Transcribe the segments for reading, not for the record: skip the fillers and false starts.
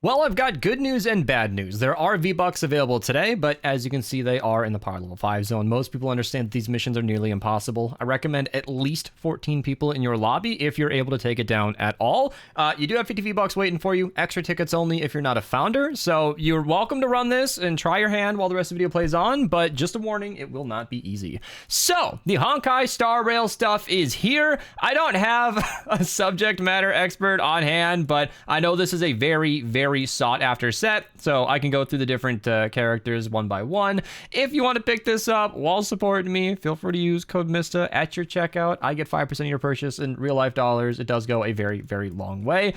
Well, I've got good news and bad news. There are V-Bucks available today, but as you can see, they are in the power level 5 zone. Most people understand that these missions are nearly impossible. I recommend at least 14 people in your lobby if you're able to take it down at all. You do have 50 V-Bucks waiting for you. Extra tickets only if you're not a founder. So you're welcome to run this and try your hand while the rest of the video plays on, but just a warning, it will not be easy. So the Honkai Star Rail stuff is here. I don't have a subject matter expert on hand, but I know this is a very sought after set, so I can go through the different characters one by one. If you want to pick this up while supporting me, feel free to use code Mista at your checkout. I get 5% of your purchase in real life dollars. It does go a very long way.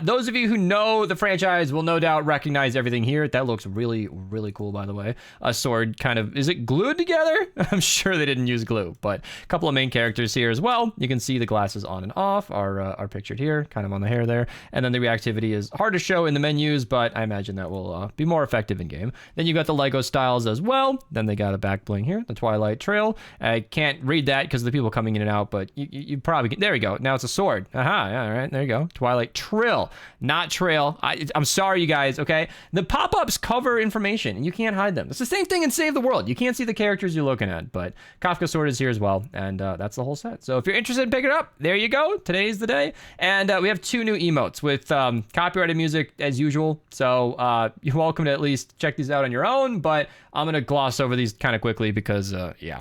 Those of you who know the franchise will no doubt recognize everything here. That looks really cool, by the way. A sword kind of, is it glued together? I'm sure they didn't use glue, but a couple of main characters here as well. You can see the glasses on and off are pictured here, kind of on the hair there, and then the reactivity is hard to show in the menus, but I imagine that will be more effective in game. Then you got the Lego styles as well. Then they got a back bling here, the Twilight Trail. I can't read that because of the people coming in and out, but you probably can. There we go. Now it's a sword. Aha, yeah, all right, there you go. Twilight Trill, not Trail. I'm sorry, you guys, okay? The pop-ups cover information, and you can't hide them. It's the same thing in Save the World. You can't see the characters you're looking at, but Kafka Sword is here as well, and that's the whole set. So if you're interested in picking it up, there you go. Today's the day. And we have 2 new emotes with copyrighted music as usual. So you're welcome to at least check these out on your own, but I'm going to gloss over these kind of quickly because, yeah.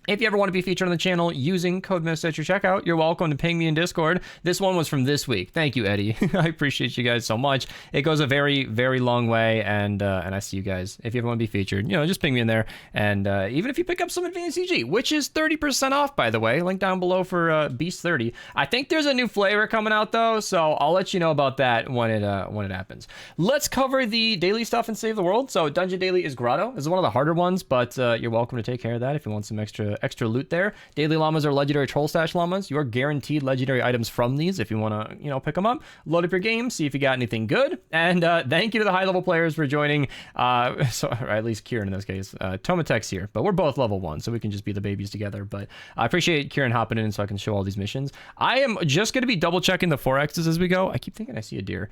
If you ever want to be featured on the channel using code Mista at your checkout, you're welcome to ping me in Discord. This one was from this week. Thank you, Eddie. I appreciate you guys so much. It goes a very long way, and I see you guys. If you ever want to be featured, just ping me in there. And even if you pick up some advanced CG, which is 30% off, by the way, link down below for Beast 30. I think there's a new flavor coming out though, so I'll let you know about that when it happens. Let's cover the daily stuff and Save the World. So Dungeon Daily is Grotto. This is one of the harder ones, but you're welcome to take care of that if you want some extra loot there. Daily llamas are legendary troll stash llamas. You are guaranteed legendary items from these if you want to, pick them up. Load up your game, see if you got anything good. And thank you to the high level players for joining. Or at least Kieran in this case. Tomatek's here, but we're both level 1, so we can just be the babies together. But I appreciate Kieran hopping in so I can show all these missions. I am just going to be double checking the 4Xs as we go. I keep thinking I see a deer.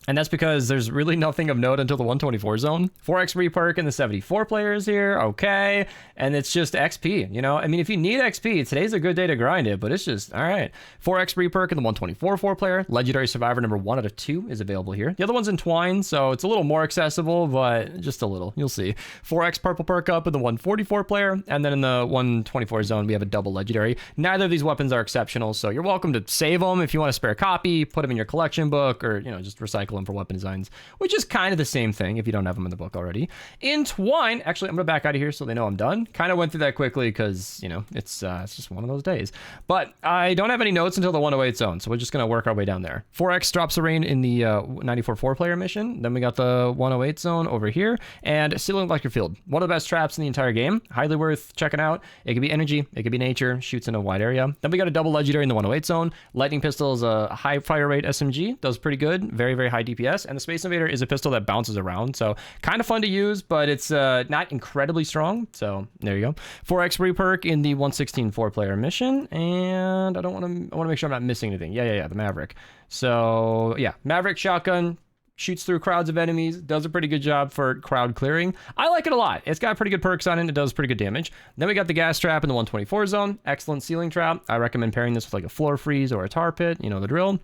And that's because there's really nothing of note until the 124 zone. 4x reperk in the 74 players here, okay. And it's just XP, I mean, if you need XP, today's a good day to grind it, but it's just, all right. 4x reperk in the 124 4-player. Legendary Survivor number 1 out of 2 is available here. The other one's entwined, so it's a little more accessible, but just a little, you'll see. 4x purple perk up in the 144 player, and then in the 124 zone, we have a double legendary. Neither of these weapons are exceptional, so you're welcome to save them if you want a spare copy, put them in your collection book, or, just recycle them for weapon designs, which is kind of the same thing if you don't have them in the book already. Entwine, actually, I'm gonna back out of here so they know I'm done. Kind of went through that quickly because, it's just one of those days. But I don't have any notes until the 108 zone, so we're just gonna work our way down there. 4x drops a rain in the 94 4-player mission. Then we got the 108 zone over here, and Sealing Electric Field. One of the best traps in the entire game. Highly worth checking out. It could be energy, it could be nature, shoots in a wide area. Then we got a double legendary in the 108 zone. Lightning Pistol is a high fire rate SMG, does pretty good, very high DPS. And the Space Invader is a pistol that bounces around, so kind of fun to use, but it's not incredibly strong. So there you go. 4x reperk in the 116 4-player mission, and I want to make sure I'm not missing anything. Yeah, the Maverick. So yeah, Maverick shotgun. Shoots through crowds of enemies, does a pretty good job for crowd clearing. I like it a lot. It's got pretty good perks on it. It does pretty good damage. Then we got the gas trap in the 124 zone. Excellent ceiling trap. I recommend pairing this with like a floor freeze or a tar pit. You know the drill.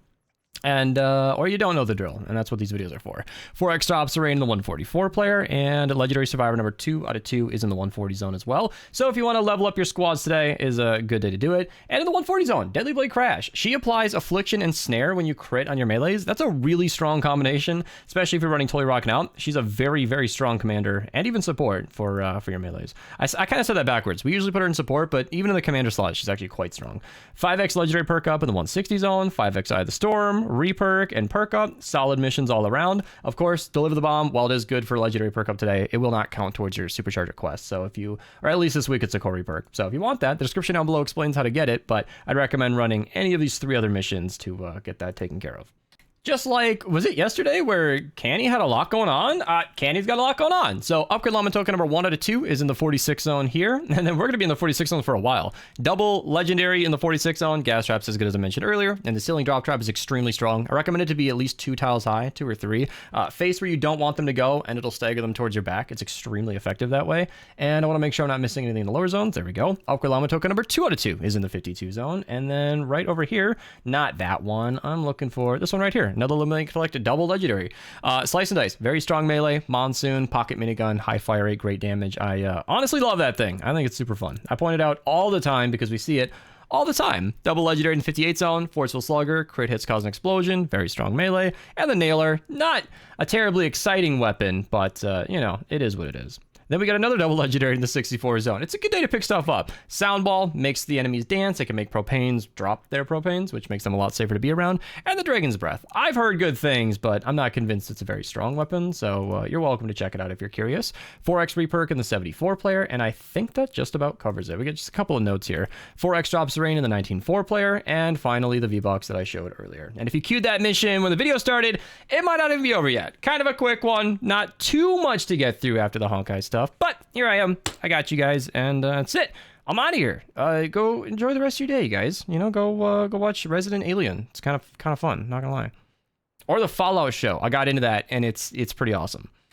And or you don't know the drill, and that's what these videos are for. 4x drops the rain in the 144 player, and Legendary Survivor number 2 out of 2 is in the 140 zone as well. So if you want to level up your squads today, is a good day to do it. And in the 140 zone, Deadly Blade Crash. She applies Affliction and Snare when you crit on your melees. That's a really strong combination, especially if you're running Totally Rockin' Out. She's a very strong commander, and even support for your melees. I kind of said that backwards. We usually put her in support, but even in the commander slot, she's actually quite strong. 5x Legendary perk up in the 160 zone, 5x Eye of the Storm, reperk and perk up, solid missions all around. Of course, Deliver the Bomb, while it is good for legendary perk up today, it will not count towards your supercharger quest. So if you, or at least this week, it's a core reperk. So if you want that, the description down below explains how to get it, but I'd recommend running any of these 3 other missions to get that taken care of. Just like, was it yesterday where Canny had a lot going on? Canny's got a lot going on. So upgrade Llama token number 1 out of 2 is in the 46 zone here. And then we're going to be in the 46 zone for a while. Double legendary in the 46 zone. Gas trap's as good as I mentioned earlier. And the ceiling drop trap is extremely strong. I recommend it to be at least 2 tiles high, 2 or 3. Face where you don't want them to go, and it'll stagger them towards your back. It's extremely effective that way. And I want to make sure I'm not missing anything in the lower zones. There we go. Upgrade Llama token number 2 out of 2 is in the 52 zone. And then right over here, not that one. I'm looking for this one right here. Another Limited Collected double legendary. Slice and Dice, very strong melee, monsoon, pocket minigun, high fire rate, great damage. I honestly love that thing. I think it's super fun. I point it out all the time because we see it all the time. Double legendary in the 58 zone, forceful slugger, crit hits cause an explosion, very strong melee, and the nailer, not a terribly exciting weapon, but you know, it is what it is. Then we got another double legendary in the 64 zone. It's a good day to pick stuff up. Sound Ball makes the enemies dance. It can make propanes drop their propanes, which makes them a lot safer to be around. And the Dragon's Breath. I've heard good things, but I'm not convinced it's a very strong weapon, so you're welcome to check it out if you're curious. 4x reperk in the 74 player, and I think that just about covers it. We get just a couple of notes here. 4x drops the rain in the 19.4 player, and finally the V-Bucks that I showed earlier. And if you queued that mission when the video started, it might not even be over yet. Kind of a quick one, not too much to get through after the Honkai stuff. But here I am. I got you guys, and that's it. I'm out of here. Go enjoy the rest of your day, guys. You know, go watch Resident Alien. It's kind of fun. Not gonna lie. Or the Fallout show. I got into that, and it's pretty awesome.